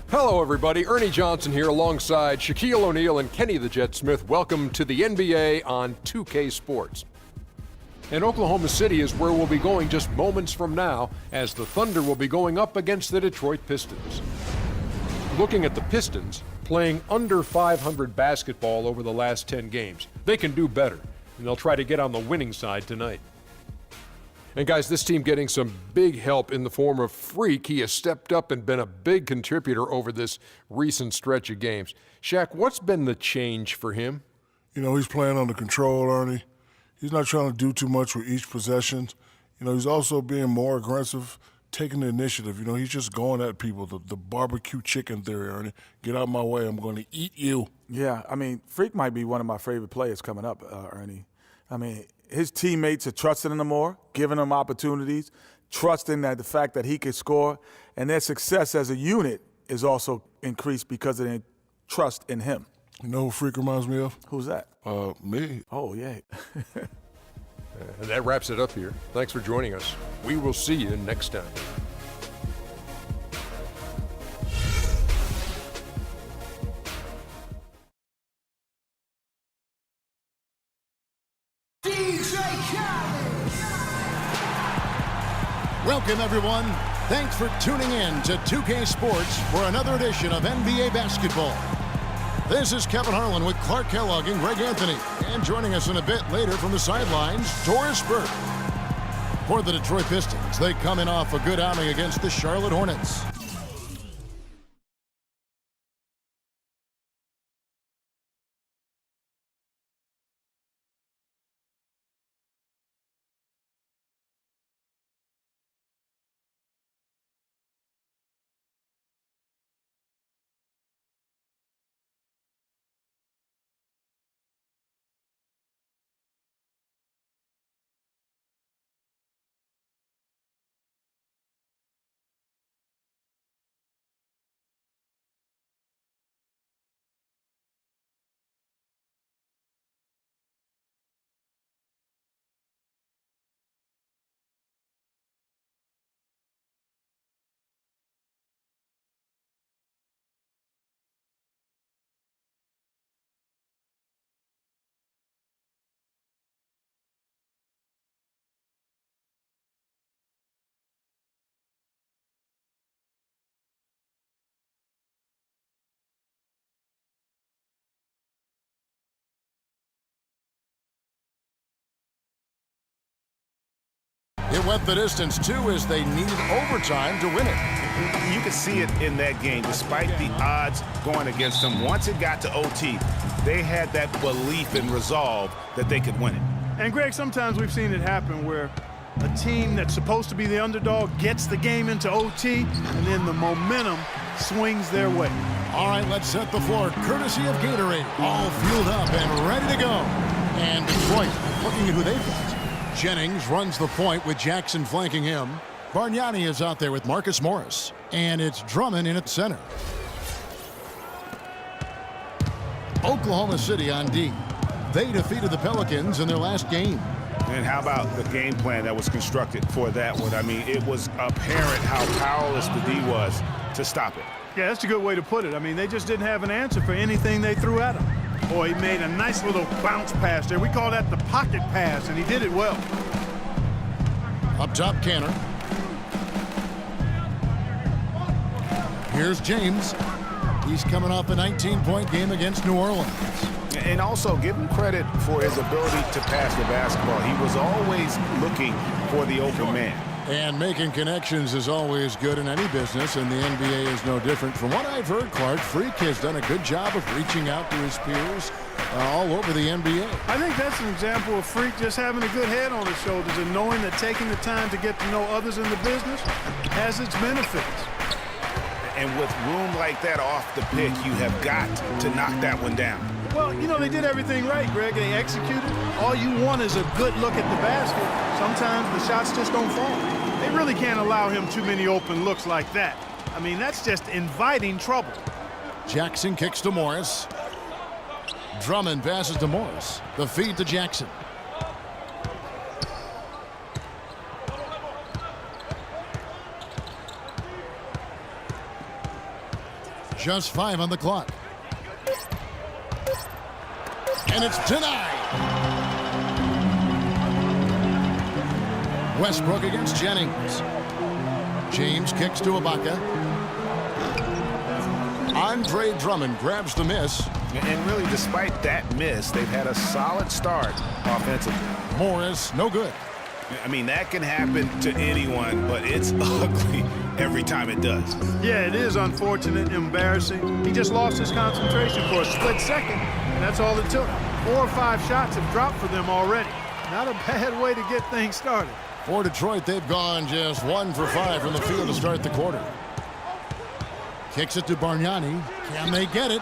Hello, everybody. Ernie Johnson here alongside Shaquille O'Neal and Kenny the Jet Smith. Welcome to the NBA on 2K Sports. And Oklahoma City is where we'll be going just moments from now, as the Thunder will be going up against the Detroit Pistons. Looking at the Pistons, playing under 500 basketball over the last 10 games. They can do better, and they'll try to get on the winning side tonight. And guys, this team getting some big help in the form of Freak. He has stepped up and been a big contributor over this recent stretch of games. Shaq, what's been the change for him? You know, he's playing under control, Ernie. He's not trying to do too much with each possession. You know, he's also being more aggressive, taking the initiative. You know, he's just going at people, the barbecue chicken theory, Ernie. Get out of my way, I'm going to eat you. Yeah, I mean, Freak might be one of my favorite players coming up, Ernie. I mean, his teammates are trusting him more, giving him opportunities, trusting that the fact that he can score, and their success as a unit is also increased because of their trust in him. You know who Freak reminds me of? Who's that? Me. Oh, yeah. And that wraps it up here. Thanks for joining us. We will see you next time. Welcome, everyone. Thanks for tuning in to 2K Sports for another edition of NBA Basketball. This is Kevin Harlan with Clark Kellogg and Greg Anthony. And joining us in a bit later from the sidelines, Doris Burke. For the Detroit Pistons, they come in off a good outing against the Charlotte Hornets. It went the distance, too, as they needed overtime to win it. You could see it in that game, despite the odds going against them. Once it got to OT, they had that belief and resolve that they could win it. And, Greg, sometimes we've seen it happen where a team that's supposed to be the underdog gets the game into OT, and then the momentum swings their way. All right, let's set the floor, courtesy of Gatorade. All fueled up and ready to go. And Detroit looking at who they've got. Jennings runs the point with Jackson flanking him. Bargnani is out there with Marcus Morris. And it's Drummond in at center. Oklahoma City on D. They defeated the Pelicans in their last game. And how about the game plan that was constructed for that one? I mean, it was apparent how powerless the D was to stop it. Yeah, that's a good way to put it. I mean, they just didn't have an answer for anything they threw at him. Boy, he made a nice little bounce pass there. We call that the pocket pass, and he did it well. Up top, Canner. Here's James. He's coming off a 19-point game against New Orleans. And also give him credit for his ability to pass the basketball. He was always looking for the open man. And making connections is always good in any business, and the NBA is no different. From what I've heard, Clark, Freak has done a good job of reaching out to his peers all over the NBA. I think that's an example of Freak just having a good head on his shoulders and knowing that taking the time to get to know others in the business has its benefits. And with room like that off the pick, you have got to knock that one down. Well, you know, they did everything right, Greg. They executed. All you want is a good look at the basket. Sometimes the shots just don't fall. They really can't allow him too many open looks like that. I mean, that's just inviting trouble. Jackson kicks to Morris. Drummond passes to Morris. The feed to Jackson. Just 5 on the clock. And it's denied. Westbrook against Jennings. James kicks to Ibaka. Andre Drummond grabs the miss. And really, despite that miss, they've had a solid start offensively. Morris, no good. I mean, that can happen to anyone, but it's ugly every time it does. Yeah, it is unfortunate, embarrassing. He just lost his concentration for a split second, and that's all it took. 4 or 5 shots have dropped for them already. Not a bad way to get things started. For Detroit, they've gone just 1 for 5 from the field to start the quarter. Kicks it to Bargnani. Can they get it?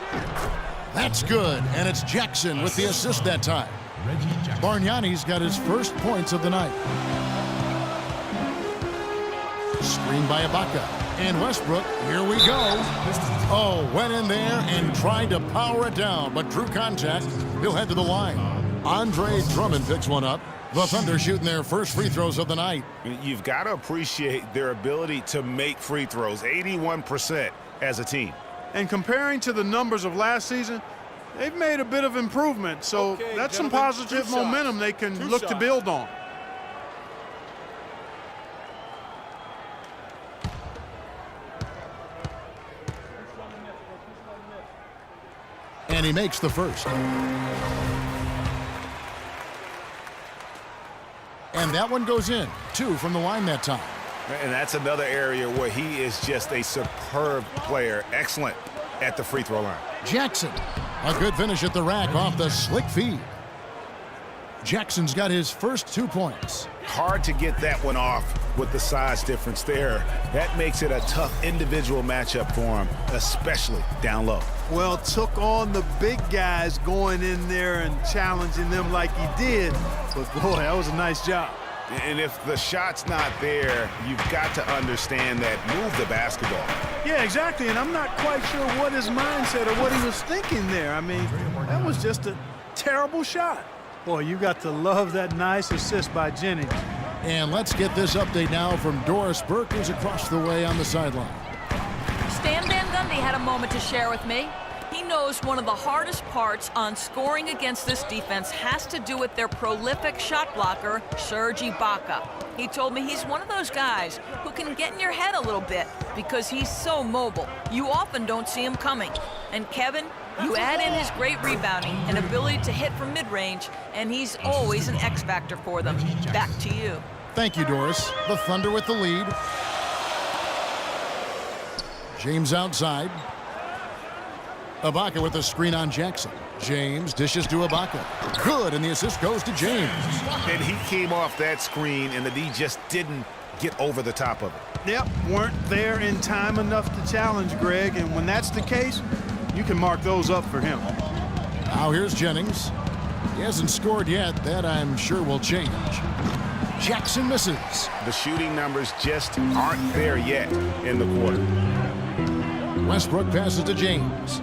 That's good, and it's Jackson with the assist that time. Bargnani's got his first points of the night. Screen by Ibaka. And Westbrook, here we go. Oh, went in there and tried to power it down, but drew contact. He'll head to the line. Andre Drummond picks one up. The Thunder shooting their first free throws of the night. You've got to appreciate their ability to make free throws, 81% as a team. And comparing to the numbers of last season, they've made a bit of improvement, so that's some positive momentum they can look to build on. And he makes the first. And that one goes in. 2 from the line that time. And that's another area where he is just a superb player. Excellent at the free throw line. Jackson, a good finish at the rack off the slick feed. Jackson's got his first 2 points. Hard to get that one off with the size difference there. That makes it a tough individual matchup for him, especially down low. Well, took on the big guys going in there and challenging them like he did. But, boy, that was a nice job. And if the shot's not there, you've got to understand that. Move the basketball. Yeah, exactly, and I'm not quite sure what his mindset or what he was thinking there. I mean, that was just a terrible shot. Boy, you got to love that nice assist by Jennings. And let's get this update now from Doris Burke, who's across the way on the sideline. Stan Van Gundy had a moment to share with me. He knows one of the hardest parts on scoring against this defense has to do with their prolific shot blocker, Serge Ibaka. He told me he's one of those guys who can get in your head a little bit because he's so mobile. You often don't see him coming. And Kevin, you add in his great rebounding and ability to hit from mid-range, and he's always an X factor for them. Back to you. Thank you, Doris. The Thunder with the lead. James outside. Ibaka with the screen on Jackson. James dishes to Ibaka. Good, and the assist goes to James. And he came off that screen, and the D just didn't get over the top of it. Yep, weren't there in time enough to challenge Greg, and when that's the case, you can mark those up for him. Now here's Jennings. He hasn't scored yet. That, I'm sure, will change. Jackson misses. The shooting numbers just aren't there yet in the quarter. Westbrook passes to James.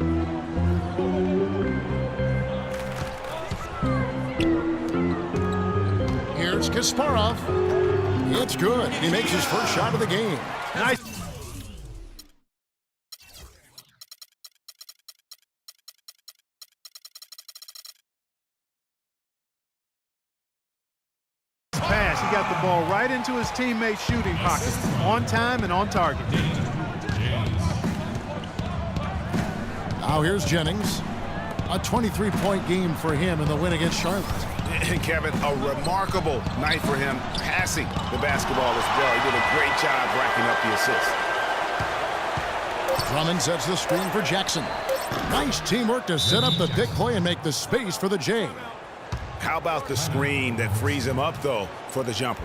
Here's Kasparov. It's good. He makes his first shot of the game. Nice. Pass. He got the ball right into his teammate's shooting pocket. On time and on target. Now here's Jennings. A 23-point game for him in the win against Charlotte. And Kevin, a remarkable night for him passing the basketball as well. He did a great job racking up the assist. Drummond sets the screen for Jackson. Nice teamwork to set up the pick play and make the space for the J. How about the screen that frees him up, though, for the jumper?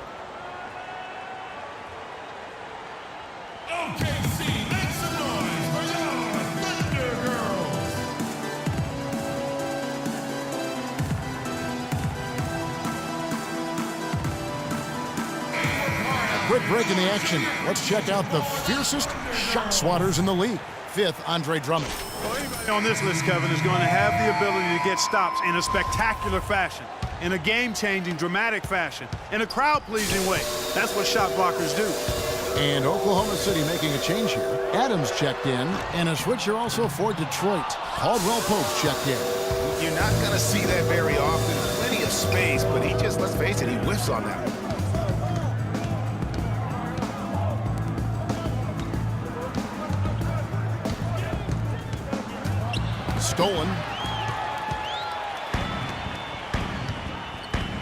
Quick break in the action. Let's check out the fiercest shot swatters in the league. 5th, Andre Drummond. Well, anybody on this list, Kevin, is going to have the ability to get stops in a spectacular fashion, in a game-changing, dramatic fashion, in a crowd-pleasing way. That's what shot blockers do. And Oklahoma City making a change here. Adams checked in, and a switcher also for Detroit. Caldwell Pope's checked in. You're not going to see that very often. Plenty of space, but he just, let's face it, he whiffs on that one. Stolen.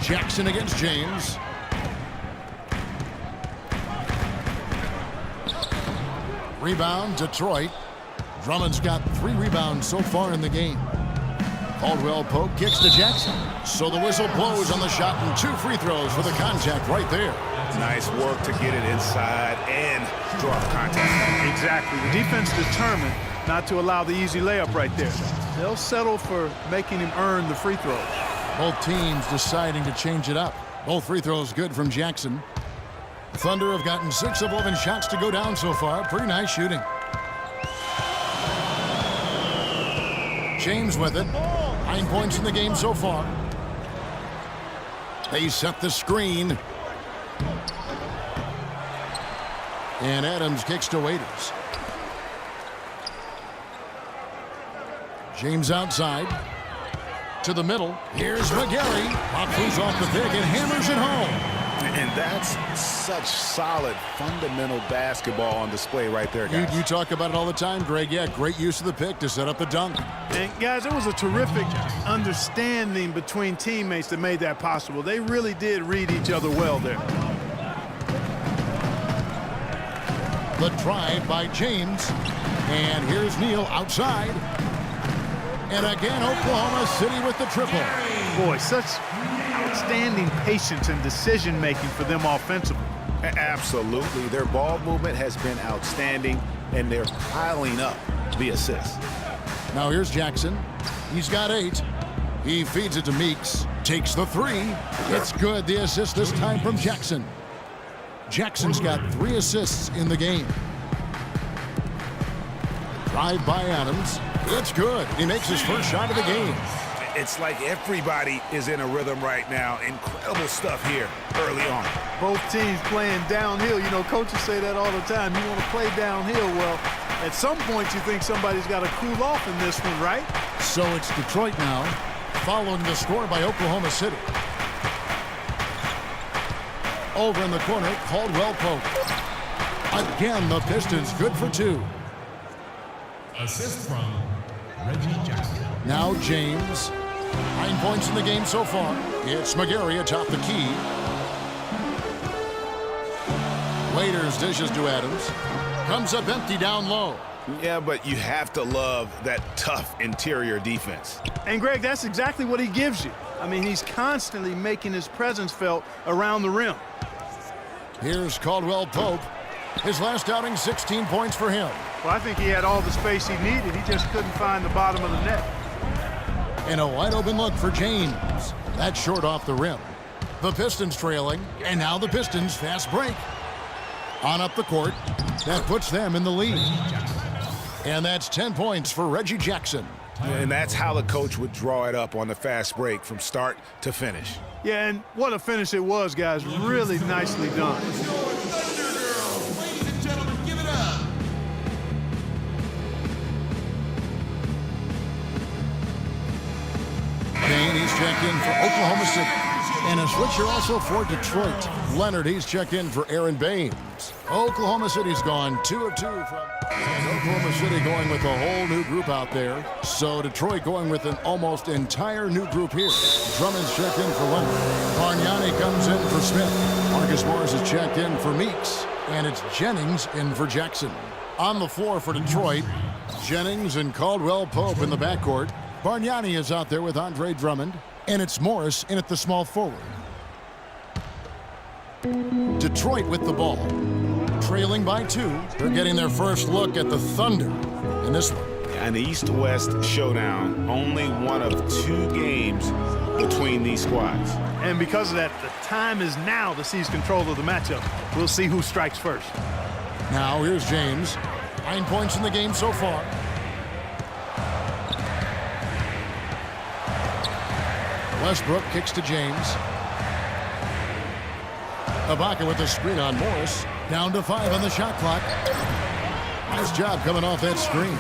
Jackson against James. Rebound, Detroit. Drummond's got 3 rebounds so far in the game. Caldwell Pope kicks to Jackson. So the whistle blows on the shot and 2 free throws for the contact right there. Nice work to get it inside and draw contact. Exactly. The defense determined not to allow the easy layup right there. They'll settle for making him earn the free throws. Both teams deciding to change it up. Both free throws good from Jackson. Thunder have gotten 6 of 11 shots to go down so far. Pretty nice shooting. James with it. 9 points in the game so far. They set the screen. And Adams kicks to Waiters. James outside. To the middle. Here's McGarry. Pops off the pick and hammers it home. And that's such solid, fundamental basketball on display right there, guys. You talk about it all the time, Greg. Yeah, great use of the pick to set up the dunk. And guys, it was a terrific understanding between teammates that made that possible. They really did read each other well there. The drive by James. And here's Neal outside. And again, Oklahoma City with the triple. Boy, such outstanding patience and decision-making for them offensively. Absolutely. Their ball movement has been outstanding, and they're piling up the assists. Now here's Jackson. He's got 8. He feeds it to Meeks. Takes the 3. It's good. The assist this time from Jackson. Jackson's got 3 assists in the game. Drive by Adams. It's good. He makes his first shot of the game. It's like everybody is in a rhythm right now. Incredible stuff here early on. Both teams playing downhill. You know, coaches say that all the time. You want to play downhill. Well, at some point you think somebody's got to cool off in this one, right? So it's Detroit now, following the score by Oklahoma City. Over in the corner, Caldwell Pope. Again, the Pistons good for 2. Assist from Reggie Jackson. Now James. 9 points in the game so far. It's McGarry atop the key. Waiters dishes to Adams. Comes up empty down low. Yeah, but you have to love that tough interior defense. And, Greg, that's exactly what he gives you. I mean, he's constantly making his presence felt around the rim. Here's Caldwell Pope. His last outing, 16 points for him. Well, I think he had all the space he needed. He just couldn't find the bottom of the net. And a wide open look for James. That's short off the rim. The Pistons trailing, and now the Pistons fast break. On up the court. That puts them in the lead. And that's 10 points for Reggie Jackson. And that's how the coach would draw it up on the fast break from start to finish. Yeah, and what a finish it was, guys. Really nicely done. Ladies and gentlemen, give it up. Kane, he's checked in for Oklahoma City. And a switcher also for Detroit. Leonard, he's checked in for Aaron Baines. Oklahoma City's gone 2 of 2 from... And Oklahoma City going with a whole new group out there. So Detroit going with an almost entire new group here. Drummond's checked in for Leonard. Bargnani comes in for Smith. Marcus Morris is checked in for Meeks. And it's Jennings in for Jackson. On the floor for Detroit, Jennings and Caldwell Pope in the backcourt. Bargnani is out there with Andre Drummond. And it's Morris in at the small forward. Detroit with the ball. Trailing by 2. They're getting their first look at the Thunder in this one. An East-West showdown, only one of 2 games between these squads. And because of that, the time is now to seize control of the matchup. We'll see who strikes first. Now here's James. 9 points in the game so far. Westbrook kicks to James. Ibaka with the screen on Morris. Down to 5 on the shot clock. Nice job coming off that screen.